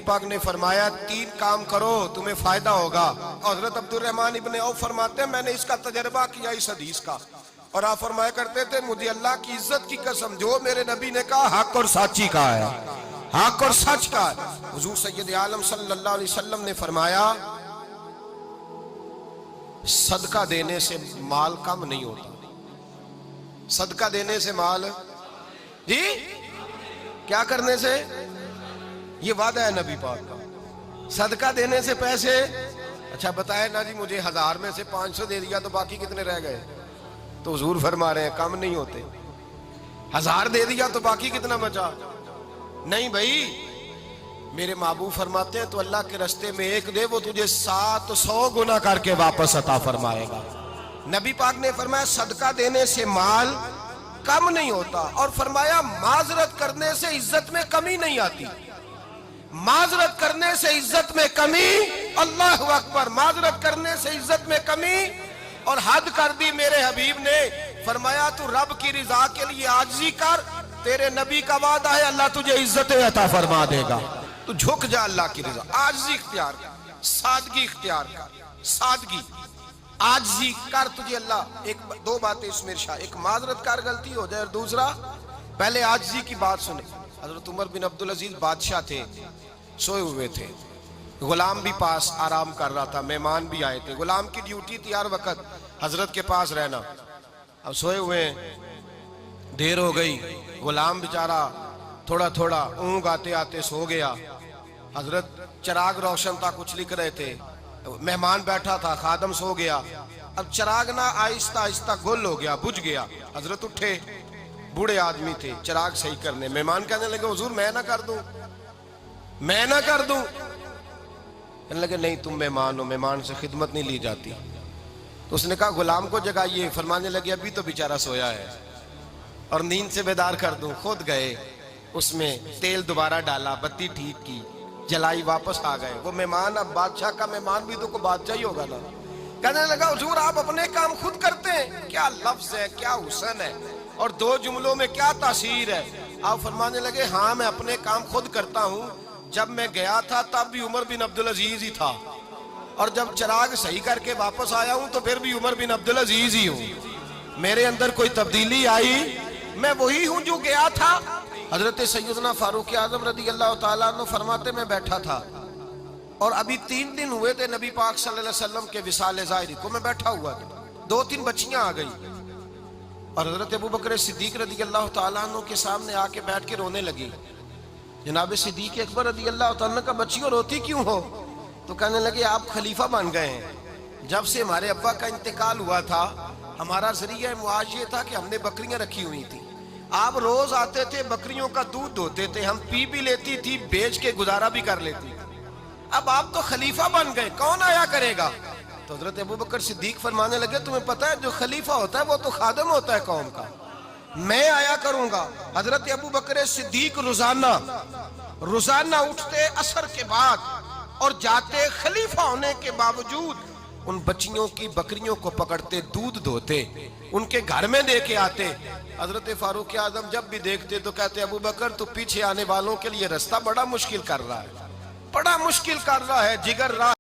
پاک نے فرمایا 3 کام کرو تمہیں فائدہ ہوگا. حضرت عبدالرحمن ابن عوف فرماتے ہیں میں نے اس کا تجربہ کیا اس حدیث کا, اور آپ فرمایا کرتے تھے مجھے اللہ کی عزت کی قسم جو میرے نبی نے کہا حق اور سچی کہا ہے, حق اور سچ کا ہے. حضور سید عالم صلی اللہ علیہ وسلم نے فرمایا صدقہ دینے سے مال کم نہیں ہوتا. صدقہ دینے سے مال جی کیا کرنے سے, یہ وعدہ ہے نبی پاک کا. صدقہ دینے سے پیسے, اچھا بتائے نا جی مجھے 1000 میں سے 500 دے دیا تو باقی کتنے رہ گئے؟ تو حضور فرما رہے ہیں کم نہیں ہوتے. 1000 دے دیا تو باقی کتنا بچا؟ نہیں بھائی, میرے محبوب فرماتے ہیں تو اللہ کے رستے میں 1 دے وہ تجھے 700 گنا کر کے واپس عطا فرمائے گا. نبی پاک نے فرمایا صدقہ دینے سے مال کم نہیں ہوتا, اور فرمایا معذرت کرنے سے عزت میں کمی نہیں آتی. معذرت کرنے سے عزت میں کمی, اللہ اکبر, معذرت کرنے سے عزت میں کمی. اور حد کر دی میرے حبیب نے, فرمایا تو رب کی رضا کے لیے عاجزی کر, تیرے نبی کا وعدہ ہے اللہ تجھے عزت عطا فرما دے گا. تو جھک جا اللہ کی رضا, عاجزی اختیار کر, سادگی اختیار کر, سادگی عاجزی کر, تجھے اللہ 2 باتیں اس میں ارشاد, ایک معذرت کر غلطی ہو جائے, اور دوسرا پہلے عاجزی کی بات سنے. حضرت عمر بن عبدالعزیز بادشاہ تھے, سوئے ہوئے تھے, غلام بھی پاس آرام کر رہا تھا, مہمان بھی آئے تھے. غلام کی ڈیوٹی تھی ہر وقت حضرت کے پاس رہنا. اب سوئے ہوئے دیر ہو گئی, غلام بیچارہ تھوڑا تھوڑا اونگ آتے آتے سو گیا. حضرت چراغ روشن تھا, کچھ لکھ رہے تھے, مہمان بیٹھا تھا, خادم سو گیا. اب چراغ نہ آہستہ آہستہ گل ہو گیا, بجھ گیا. حضرت اٹھے, بوڑھے آدمی تھے, چراغ صحیح کرنے. مہمان کہنے لگے حضور میں نہ کر دوں, میں نہ کر دوں. کہنے لگے نہیں تم مہمان ہو, مہمان سے خدمت نہیں لی جاتی. تو اس نے کہا غلام کو جگائیے. فرمانے لگے ابھی تو بیچارہ سویا ہے اور نیند سے بیدار کر دوں. خود گئے, اس میں تیل دوبارہ ڈالا, بتی ٹھیک کی, جلائی, واپس آ گئے. وہ مہمان, اب بادشاہ کا مہمان بھی تو کوئی بادشاہ ہی ہوگا نا. کہنے لگا حضور آپ اپنے کام خود کرتے ہیں, کیا لفظ ہے, کیا حسن ہے, اور 2 جملوں میں کیا تاثیر ہے. آپ فرمانے لگے ہاں میں اپنے کام خود کرتا ہوں. جب میں گیا تھا تب بھی عمر بن عبدالعزیز ہی تھا, اور جب چراغ صحیح کر کے واپس آیا ہوں تو پھر بھی عمر بن عبدالعزیز ہی ہوں. میرے اندر کوئی تبدیلی آئی, میں وہی ہوں جو گیا تھا. حضرت سیدنا فاروق اعظم رضی اللہ تعالیٰ عنہ فرماتے میں بیٹھا تھا, اور ابھی 3 دن ہوئے تھے نبی پاک صلی اللہ علیہ وسلم کے وصال ظاہری کو. میں بیٹھا ہوا تھا, 2-3 بچیاں آ گئی, اور حضرت ابوبکر صدیق رضی اللہ تعالیٰ عنہ کے سامنے آ کے بیٹھ کے رونے لگی. جناب صدیق اکبر رضی اللہ تعالیٰ عنہ کا بچیوں روتی کیوں ہو؟ تو کہنے لگے آپ خلیفہ بن گئے ہیں. جب سے ہمارے ابا کا انتقال ہوا تھا ہمارا ذریعہ معاش یہ تھا کہ ہم نے بکریاں رکھی ہوئی تھی. آپ روز آتے تھے, بکریوں کا دودھ دھوتے تھے, ہم پی بھی لیتی تھی, بیچ کے گزارا بھی کر لیتی. اب آپ تو خلیفہ بن گئے, کون آیا کرے گا؟ تو حضرت ابوبکر صدیق فرمانے لگے تمہیں پتہ ہے جو خلیفہ ہوتا ہے وہ تو خادم ہوتا ہے قوم کا, میں آیا کروں گا. حضرت ابوبکر صدیق روزانہ اٹھتے عصر کے بعد اور جاتے, خلیفہ ہونے کے باوجود ان بچیوں کی بکریوں کو پکڑتے, دودھ دھوتے, ان کے گھر میں دے کے آتے. حضرت فاروق اعظم جب بھی دیکھتے تو کہتے ابوبکر تو پیچھے آنے والوں کے لیے راستہ بڑا مشکل کر رہا ہے, بڑا مشکل کر رہا ہے, جگر راہ